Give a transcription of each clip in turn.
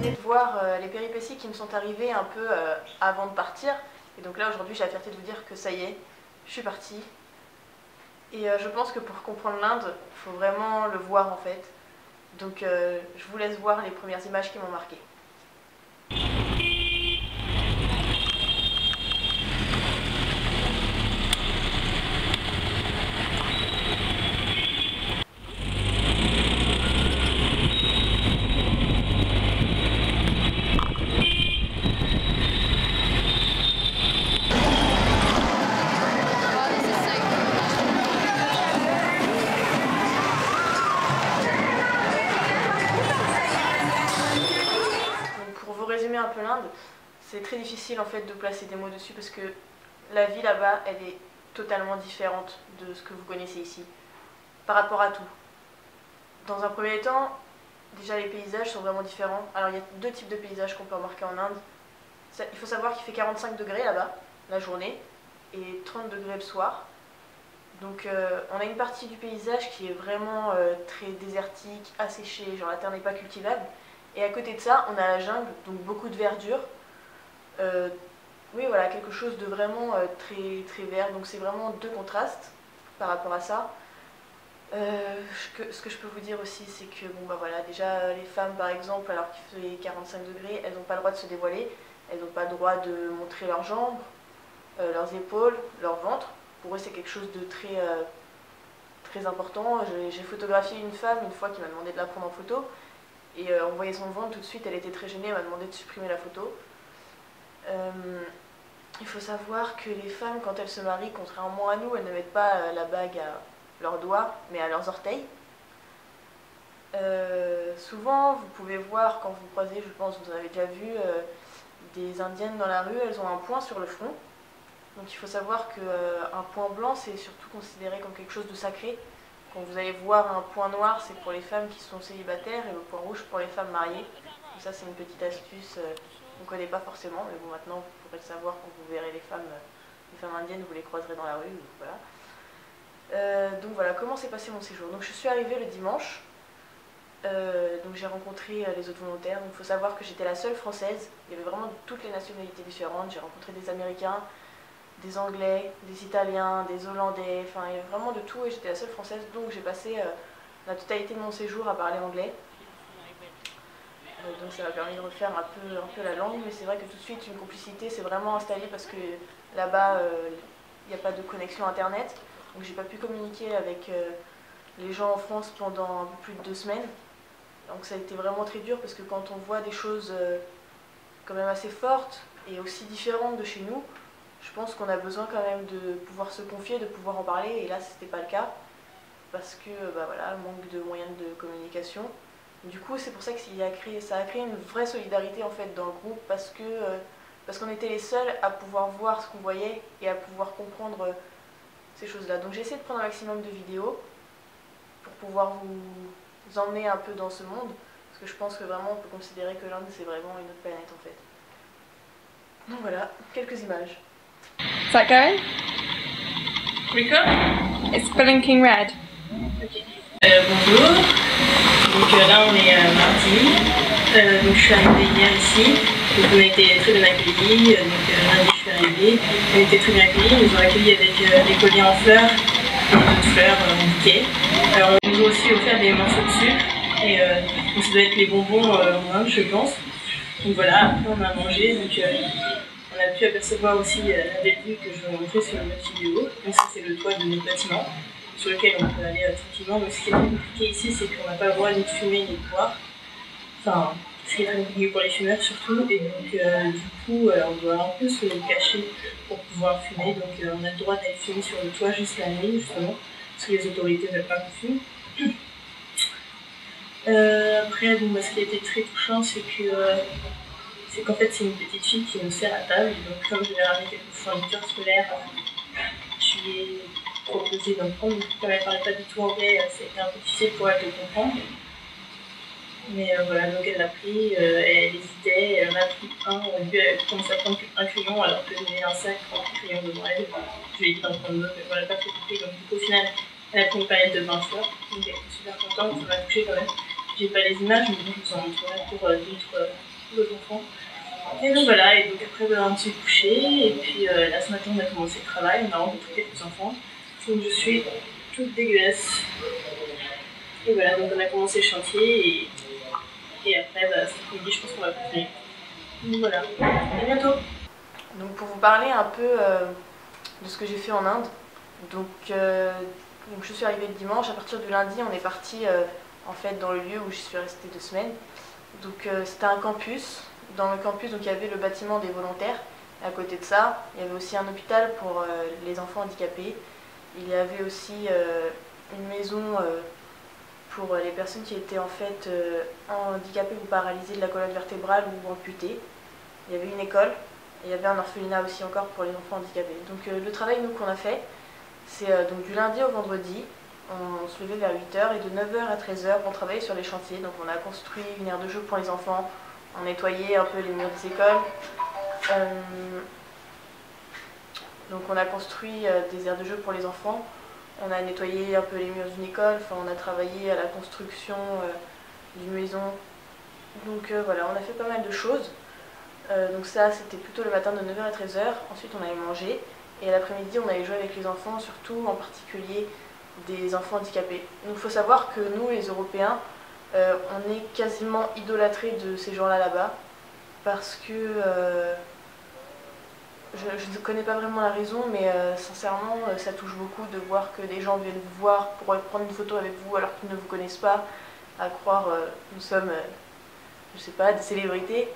essayé de voir les péripéties qui me sont arrivées un peu avant de partir. Et donc là, aujourd'hui, j'ai la fierté de vous dire que ça y est, je suis partie. Et je pense que pour comprendre l'Inde, il faut vraiment le voir en fait. Donc je vous laisse voir les premières images qui m'ont marquée. Résumer un peu l'Inde, c'est très difficile en fait de placer des mots dessus parce que la vie là-bas, elle est totalement différente de ce que vous connaissez ici, par rapport à tout. Dans un premier temps, déjà les paysages sont vraiment différents. Alors il y a deux types de paysages qu'on peut remarquer en Inde. Il faut savoir qu'il fait 45 degrés là-bas, la journée, et 30 degrés le soir. Donc on a une partie du paysage qui est vraiment très désertique, asséchée, genre la terre n'est pas cultivable. Et à côté de ça, on a la jungle, donc beaucoup de verdure. Oui, voilà, quelque chose de vraiment très vert. Donc c'est vraiment deux contrastes par rapport à ça. Ce que je peux vous dire aussi, c'est que bon, bah voilà, déjà les femmes par exemple, alors qu'il fait 45 degrés, elles n'ont pas le droit de se dévoiler. Elles n'ont pas le droit de montrer leurs jambes, leurs épaules, leur ventre. Pour eux, c'est quelque chose de très important. J'ai photographié une femme une fois qui m'a demandé de la prendre en photo. Et on voyait son ventre tout de suite, elle était très gênée, elle m'a demandé de supprimer la photo. Il faut savoir que les femmes, quand elles se marient, contrairement à nous, elles ne mettent pas la bague à leurs doigts, mais à leurs orteils. Souvent, vous pouvez voir, quand vous croisez, je pense que vous en avez déjà vu, des indiennes dans la rue, elles ont un point sur le front. Donc il faut savoir qu'un point blanc, c'est surtout considéré comme quelque chose de sacré. Quand vous allez voir un point noir, c'est pour les femmes qui sont célibataires et le point rouge pour les femmes mariées. Donc ça, c'est une petite astuce qu'on ne connaît pas forcément, mais bon, maintenant vous pourrez le savoir quand vous verrez les femmes indiennes, vous les croiserez dans la rue. Donc voilà, comment s'est passé mon séjour. Donc je suis arrivée le dimanche, donc j'ai rencontré les autres volontaires. Donc il faut savoir que j'étais la seule française, il y avait vraiment toutes les nationalités différentes. J'ai rencontré des Américains, des Anglais, des Italiens, des Hollandais, enfin il y avait vraiment de tout et j'étais la seule française, donc j'ai passé la totalité de mon séjour à parler anglais. Donc ça m'a permis de refaire un peu la langue, mais c'est vrai que tout de suite une complicité s'est vraiment installée parce que là-bas il n'y a pas de connexion internet, donc j'ai pas pu communiquer avec les gens en France pendant un peu plus de 2 semaines. Donc ça a été vraiment très dur parce que quand on voit des choses quand même assez fortes et aussi différentes de chez nous, je pense qu'on a besoin quand même de pouvoir se confier, de pouvoir en parler, et là c'était pas le cas, parce que bah voilà, manque de moyens de communication. Du coup c'est pour ça que ça a créé une vraie solidarité en fait dans le groupe, parce qu'on était les seuls à pouvoir voir ce qu'on voyait et à pouvoir comprendre ces choses-là. Donc j'ai essayé de prendre un maximum de vidéos pour pouvoir vous emmener un peu dans ce monde, parce que je pense que vraiment on peut considérer que l'Inde c'est vraiment une autre planète en fait. Donc voilà, quelques images. Is that going? Record? It's blinking red. Ok. Bonjour. Donc là on est mardi. Donc je suis arrivée hier ici. Donc on a été très bien accueillis. Donc lundi je suis arrivée. On a été très bien accueillis. Ils nous ont accueillis avec des colliers en fleurs et d'autres fleurs en bouquet. On nous a aussi offert des morceaux de sucre. Et donc ça doit être les bonbons en Inde, je pense. Donc voilà, après on a mangé. Donc, on a pu apercevoir aussi la belle vue que je vais vous montrer sur une autre vidéo. Donc ça c'est le toit de notre bâtiment sur lequel on peut aller tranquillement. Donc ce qui est très compliqué ici, c'est qu'on n'a pas le droit ni de fumer ni de boire. Enfin, c'est très compliqué pour les fumeurs surtout. Et donc du coup, on doit un peu se cacher pour pouvoir fumer. Donc on a le droit d'aller fumer sur le toit juste la nuit justement, parce que les autorités ne veulent pas qu'on fume. Après, bon, ce qui a été très touchant, c'est qu'en fait c'est une petite fille qui nous sert à table, donc comme je vais ramener quelques fournitures scolaires, je lui ai proposé d'en prendre. Comme elle ne parlait pas du tout anglais, c'était un peu difficile pour elle de comprendre. Mais voilà, donc elle l'a pris, elle hésitait, elle en a pris un, au début elle commence à prendre un crayon alors que j'avais un sac rempli de crayons devant elle. Je lui ai dit d'en prendre d'autres, mais voilà, elle n'a pas trop compris, donc du coup au final elle a pris une palette de 20 fleurs, donc elle était super contente, ça m'a touchée quand même. J'ai pas les images, mais bon, je vous en montrerai pour d'autres pour les enfants. Et donc voilà, et donc après on s'est couché, et puis là ce matin on a commencé le travail, on a rencontré quelques enfants, donc je suis toute dégueulasse. Et voilà, donc on a commencé le chantier, et après cet après-midi je pense qu'on va continuer. Donc voilà, à bientôt. Donc pour vous parler un peu de ce que j'ai fait en Inde, donc je suis arrivée le dimanche, à partir du lundi on est parti en fait dans le lieu où je suis restée 2 semaines. Donc c'était un campus. Dans le campus, donc, il y avait le bâtiment des volontaires. Et à côté de ça, il y avait aussi un hôpital pour les enfants handicapés. Il y avait aussi une maison pour les personnes qui étaient en fait handicapées ou paralysées de la colonne vertébrale ou amputées. Il y avait une école et il y avait un orphelinat aussi encore pour les enfants handicapés. Donc le travail nous qu'on a fait, c'est donc du lundi au vendredi. On se levait vers 8h et de 9h à 13h on travaillait sur les chantiers. Donc on a construit une aire de jeu pour les enfants, on nettoyait un peu les murs des écoles. Donc on a construit des aires de jeu pour les enfants, on a nettoyé un peu les murs d'une école, enfin on a travaillé à la construction d'une maison. Donc voilà, on a fait pas mal de choses. Donc ça c'était plutôt le matin de 9h à 13h, ensuite on allait manger et l'après-midi on allait jouer avec les enfants, surtout en particulier des enfants handicapés. Donc il faut savoir que nous les Européens, on est quasiment idolâtrés de ces gens-là là-bas parce que je ne connais pas vraiment la raison, mais sincèrement ça touche beaucoup de voir que des gens viennent vous voir pour prendre une photo avec vous alors qu'ils ne vous connaissent pas, à croire nous sommes, je sais pas, des célébrités.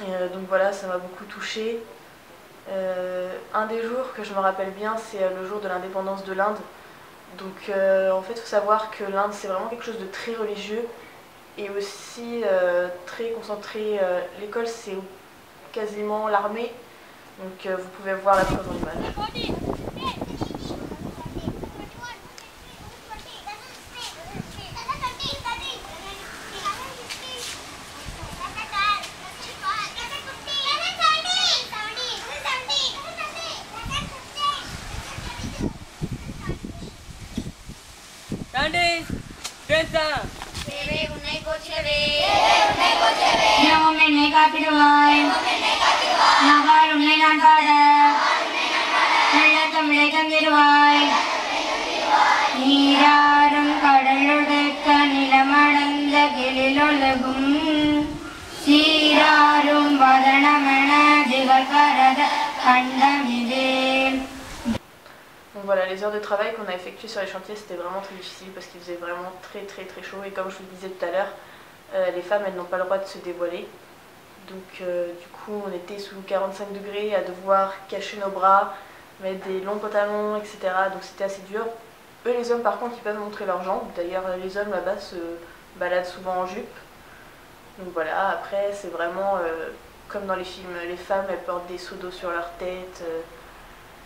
Et donc voilà, ça m'a beaucoup touchée. Un des jours que je me rappelle bien, c'est le jour de l'indépendance de l'Inde. Donc en fait, il faut savoir que l'Inde, c'est vraiment quelque chose de très religieux et aussi très concentré. L'école, c'est quasiment l'armée. Donc vous pouvez voir la preuve en image. Donc voilà, les heures de travail qu'on a effectuées sur les chantiers, c'était vraiment très difficile parce qu'il faisait vraiment très chaud. Et comme je vous le disais tout à l'heure, les femmes, elles n'ont pas le droit de se dévoiler. Donc du coup, on était sous 45 degrés à devoir cacher nos bras, mettre des longs pantalons, etc. Donc c'était assez dur. Eux, les hommes, par contre, ils peuvent montrer leurs jambes. D'ailleurs, les hommes là-bas se baladent souvent en jupe. Donc voilà, après, c'est vraiment comme dans les films, les femmes, elles portent des seaux d'eau sur leur tête.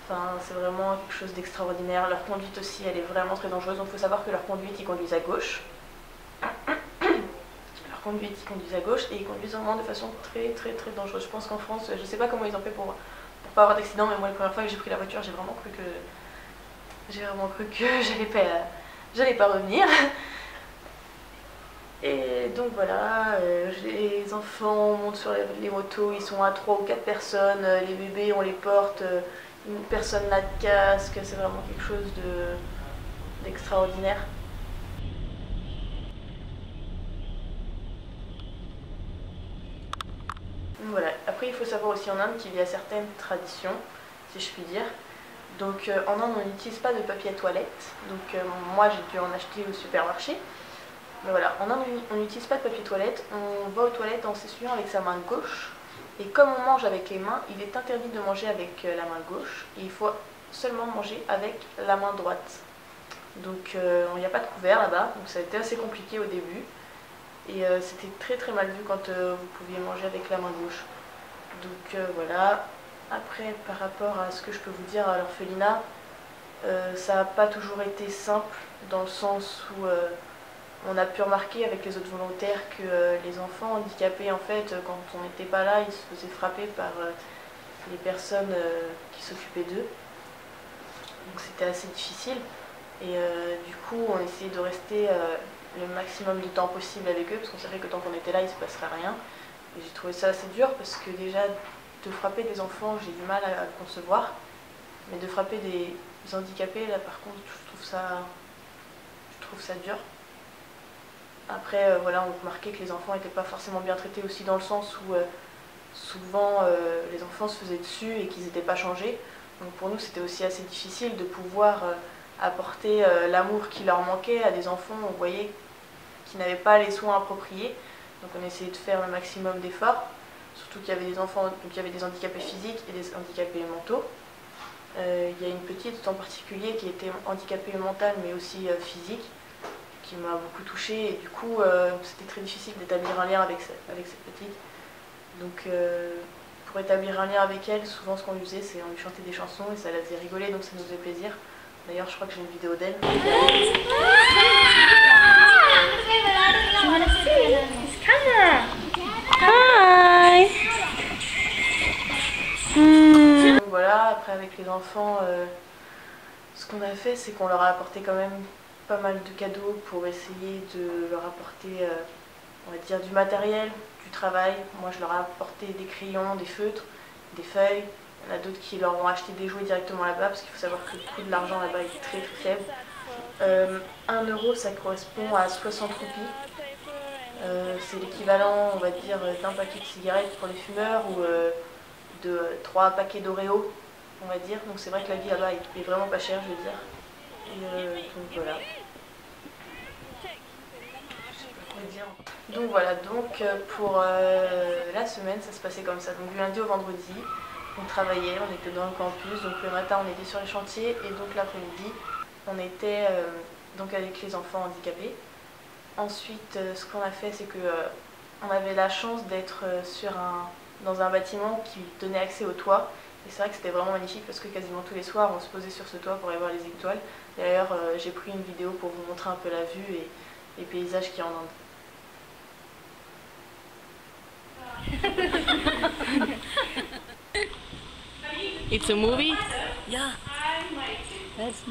Enfin, c'est vraiment quelque chose d'extraordinaire. Leur conduite aussi, elle est vraiment très dangereuse. Donc il faut savoir que leur conduite, ils conduisent à gauche. Leur conduite, ils conduisent à gauche et ils conduisent vraiment de façon très dangereuse. Je pense qu'en France, je sais pas comment ils ont fait pour pas avoir d'accident, mais moi, la première fois que j'ai pris la voiture, j'ai vraiment cru que j'allais pas revenir. Et donc voilà, les enfants montent sur les motos, ils sont à 3 ou 4 personnes, les bébés on les porte, personne n'a de casque, c'est vraiment quelque chose d'extraordinaire. Voilà. Après il faut savoir aussi en Inde qu'il y a certaines traditions, si je puis dire. Donc en Inde on n'utilise pas de papier à toilette, donc moi j'ai dû en acheter au supermarché. Mais voilà, en Inde, on n'utilise pas de papier toilette, on va aux toilettes en s'essuyant avec sa main gauche. Et comme on mange avec les mains, il est interdit de manger avec la main gauche. Et il faut seulement manger avec la main droite. Donc il n'y a pas de couvert là-bas, donc ça a été assez compliqué au début. Et c'était très mal vu quand vous pouviez manger avec la main gauche. Donc voilà. Après, par rapport à ce que je peux vous dire à l'orphelinat, ça n'a pas toujours été simple, dans le sens où on a pu remarquer avec les autres volontaires que les enfants handicapés, en fait, quand on n'était pas là, ils se faisaient frapper par les personnes qui s'occupaient d'eux. Donc c'était assez difficile. Et du coup, on essayait de rester le maximum de temps possible avec eux, parce qu'on savait que tant qu'on était là, il se passerait rien. Et j'ai trouvé ça assez dur parce que déjà, de frapper des enfants, j'ai du mal à le concevoir. Mais de frapper des handicapés, là par contre, je trouve ça dur. Après, voilà, on remarquait que les enfants n'étaient pas forcément bien traités aussi dans le sens où souvent les enfants se faisaient dessus et qu'ils n'étaient pas changés. Donc pour nous, c'était aussi assez difficile de pouvoir apporter l'amour qui leur manquait à des enfants, on voyait, qui n'avaient pas les soins appropriés. Donc on essayait de faire le maximum d'efforts, surtout qu'il y avait des enfants, donc il y avait des handicapés physiques et des handicapés mentaux. Il y a une petite en particulier qui était handicapée mentale mais aussi physique, qui m'a beaucoup touchée et du coup c'était très difficile d'établir un lien avec cette petite. Donc pour établir un lien avec elle, souvent ce qu'on lui faisait c'est on lui chantait des chansons et ça la faisait rigoler, donc ça nous faisait plaisir. D'ailleurs je crois que j'ai une vidéo d'elle. Hi. Donc voilà, après avec les enfants, ce qu'on a fait c'est qu'on leur a apporté quand même pas mal de cadeaux pour essayer de leur apporter, on va dire, du matériel, du travail. Moi je leur ai apporté des crayons, des feutres, des feuilles. Il y en a d'autres qui leur ont acheté des jouets directement là-bas parce qu'il faut savoir que le coût de l'argent là-bas est très très faible. 1 euro ça correspond à 60 roupies. C'est l'équivalent, on va dire, d'un paquet de cigarettes pour les fumeurs ou de 3 paquets d'Oreo, on va dire. Donc c'est vrai que la vie là-bas est vraiment pas chère, je veux dire. Et donc voilà. Donc voilà, donc pour la semaine, ça se passait comme ça. Donc du lundi au vendredi, on travaillait, on était dans le campus. Donc le matin, on était sur les chantiers et donc l'après-midi, on était donc avec les enfants handicapés. Ensuite, ce qu'on a fait, c'est que on avait la chance d'être dans un bâtiment qui donnait accès au toit. Et c'est vrai que c'était vraiment magnifique parce que quasiment tous les soirs, on se posait sur ce toit pour aller voir les étoiles. D'ailleurs, j'ai pris une vidéo pour vous montrer un peu la vue et les paysages qu'il y a en Inde. It's a movie? Yeah. Let's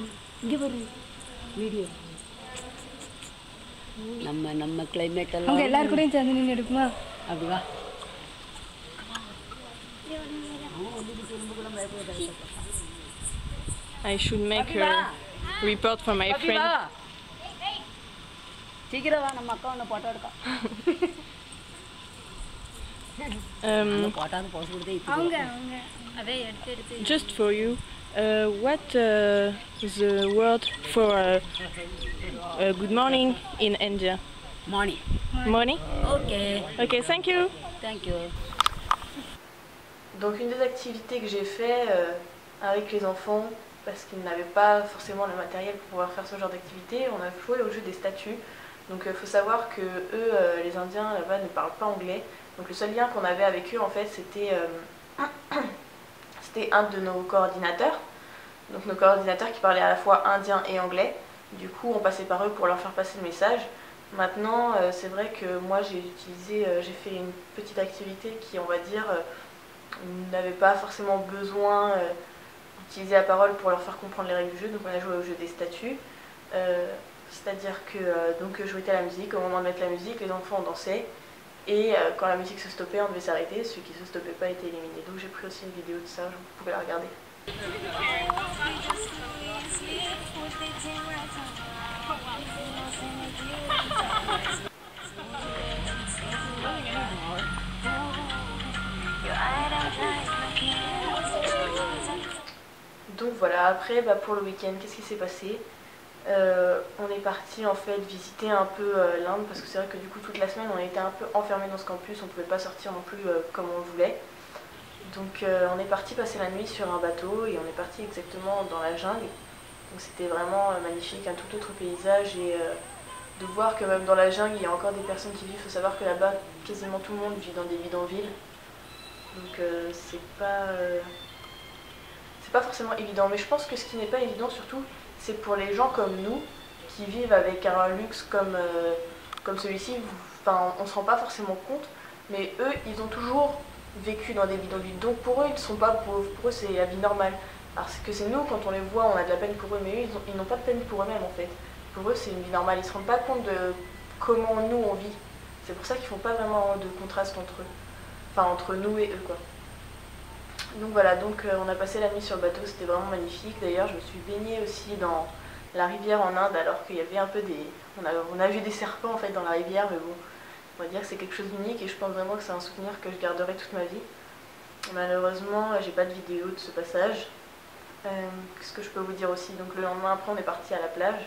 give a video. நம்ம கிளைமேட் எல்லாம் அவங்க எல்லாரும் கூடயும் சேர்ந்து நின்று எடுக்குமா? அப்படி வா. I should make a report for my friend. சீக்கிரம் வா, நம்ம அக்கா ஒன்று போட்டோ எடுக்கா. போட்டாந்து போஸ்ட் கொடுத்தே இப்போ. அவங்க அதே எடுத்து Just for you, what is the word for good morning in India? Morning. Morning? Okay. Okay, thank you. Thank you. Donc une des activités que j'ai fait avec les enfants, parce qu'ils n'avaient pas forcément le matériel pour pouvoir faire ce genre d'activité, on a joué au jeu des statues. Donc il faut savoir que eux, les Indiens là-bas, ne parlent pas anglais. Donc le seul lien qu'on avait avec eux, en fait, c'était un de nos coordinateurs. Donc nos coordinateurs qui parlaient à la fois indien et anglais. Du coup, on passait par eux pour leur faire passer le message. Maintenant, c'est vrai que moi, j'ai fait une petite activité qui, on va dire, n'avait pas forcément besoin d'utiliser la parole pour leur faire comprendre les règles du jeu. Donc on a joué au jeu des statues. C'est-à-dire que donc je jouais à la musique, au moment de mettre la musique, les enfants dansaient. Et quand la musique se stoppait, on devait s'arrêter. Celui qui ne se stoppait pas était éliminé. Donc j'ai pris aussi une vidéo de ça, vous pouvez la regarder. Donc voilà, après pour le week-end, qu'est-ce qui s'est passé? On est parti en fait visiter un peu l'Inde parce que c'est vrai que du coup toute la semaine on était un peu enfermés dans ce campus, on ne pouvait pas sortir non plus comme on voulait. Donc on est parti passer la nuit sur un bateau et on est parti exactement dans la jungle. Donc c'était vraiment magnifique, un tout autre paysage et de voir que même dans la jungle il y a encore des personnes qui vivent. Il faut savoir que là-bas quasiment tout le monde vit dans des bidonvilles. Donc c'est pas forcément évident, mais je pense que ce qui n'est pas évident surtout, c'est pour les gens comme nous, qui vivent avec un luxe comme celui-ci. Enfin, on ne se rend pas forcément compte, mais eux, ils ont toujours vécu dans des bidonvilles. Donc pour eux, ils ne sont pas pauvres, pour eux c'est la vie normale. Parce que c'est nous, quand on les voit, on a de la peine pour eux, mais eux, ils n'ont pas de peine pour eux-mêmes en fait. pour eux c'est une vie normale, ils se rendent pas compte de comment nous on vit. C'est pour ça qu'ils font pas vraiment de contraste entre eux, enfin entre nous et eux quoi. Donc voilà, on a passé la nuit sur le bateau, c'était vraiment magnifique. D'ailleurs je me suis baignée aussi dans la rivière en Inde alors qu'il y avait un peu des... On a vu des serpents en fait dans la rivière, mais bon, on va dire que c'est quelque chose d'unique et je pense vraiment que c'est un souvenir que je garderai toute ma vie. Malheureusement, j'ai pas de vidéo de ce passage. Qu'est-ce que je peux vous dire aussi? Donc le lendemain après on est parti à la plage,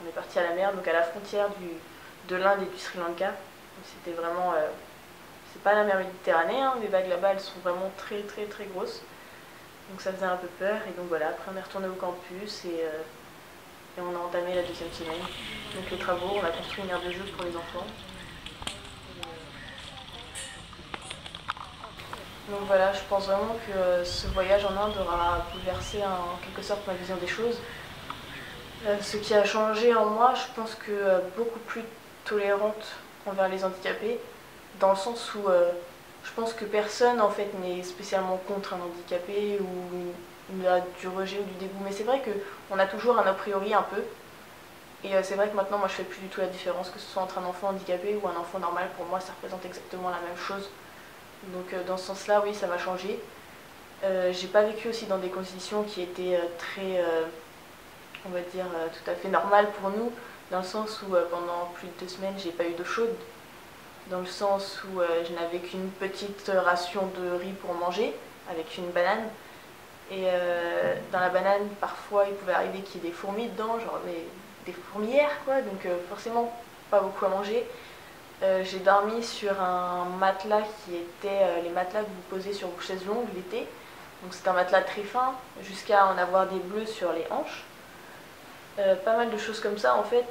on est parti à la mer, donc à la frontière de l'Inde et du Sri Lanka. C'était vraiment... c'est pas la mer Méditerranée, hein, les vagues là-bas elles sont vraiment très très très grosses. Donc ça faisait un peu peur et donc voilà, après on est retourné au campus et on a entamé la deuxième semaine. Donc les travaux, on a construit une aire de jeu pour les enfants. Donc voilà, je pense vraiment que ce voyage en Inde aura bouleversé en quelque sorte ma vision des choses. Ce qui a changé en moi, je pense que beaucoup plus tolérante envers les handicapés, dans le sens où je pense que personne en fait n'est spécialement contre un handicapé ou a du rejet ou du dégoût, mais c'est vrai qu'on a toujours un a priori un peu. Et c'est vrai que maintenant moi je fais plus du tout la différence, que ce soit entre un enfant handicapé ou un enfant normal, pour moi ça représente exactement la même chose. Donc dans ce sens-là, oui, ça m'a changé. J'ai pas vécu aussi dans des conditions qui étaient très, on va dire, tout à fait normales pour nous, dans le sens où pendant plus de 2 semaines, j'ai pas eu d'eau chaude, dans le sens où je n'avais qu'une petite ration de riz pour manger, avec une banane. Et dans la banane, parfois, il pouvait arriver qu'il y ait des fourmis dedans, genre des fourmilières, quoi, donc forcément pas beaucoup à manger. J'ai dormi sur un matelas qui était les matelas que vous posez sur vos chaises longues l'été. Donc c'est un matelas très fin, jusqu'à en avoir des bleus sur les hanches. Pas mal de choses comme ça en fait,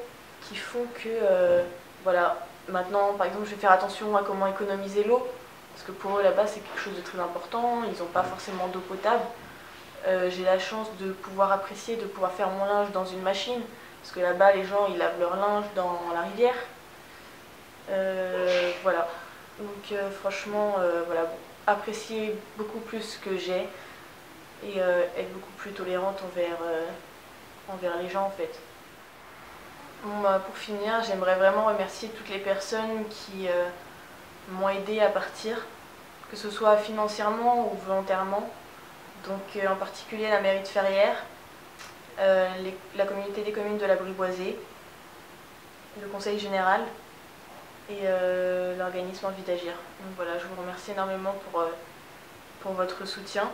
qui font que, voilà, maintenant par exemple je vais faire attention à comment économiser l'eau, parce que pour eux là-bas c'est quelque chose de très important, ils n'ont pas forcément d'eau potable. J'ai la chance de pouvoir apprécier, de pouvoir faire mon linge dans une machine, parce que là-bas les gens ils lavent leur linge dans la rivière. Voilà, donc franchement, voilà, bon, apprécier beaucoup plus ce que j'ai et être beaucoup plus tolérante envers les gens en fait. Bon, bah, pour finir, j'aimerais vraiment remercier toutes les personnes qui m'ont aidé à partir, que ce soit financièrement ou volontairement. Donc en particulier la mairie de Ferrières, la communauté des communes de la Briboisée, le conseil général et l'organisme Envie d'agir. Donc voilà, je vous remercie énormément pour votre soutien.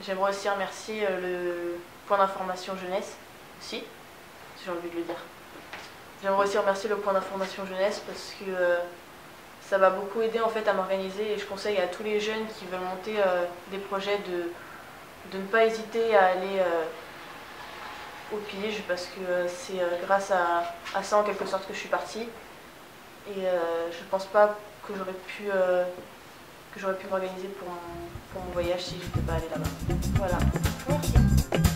J'aimerais aussi remercier le point d'information jeunesse aussi, si j'ai envie de le dire. J'aimerais aussi remercier le point d'information jeunesse parce que ça m'a beaucoup aidé en fait à m'organiser et je conseille à tous les jeunes qui veulent monter des projets de ne pas hésiter à aller au pige parce que c'est grâce à ça en quelque sorte que je suis partie. Et je pense pas que j'aurais pu m'organiser pour mon voyage si j'étais pas allée là-bas. Voilà, merci.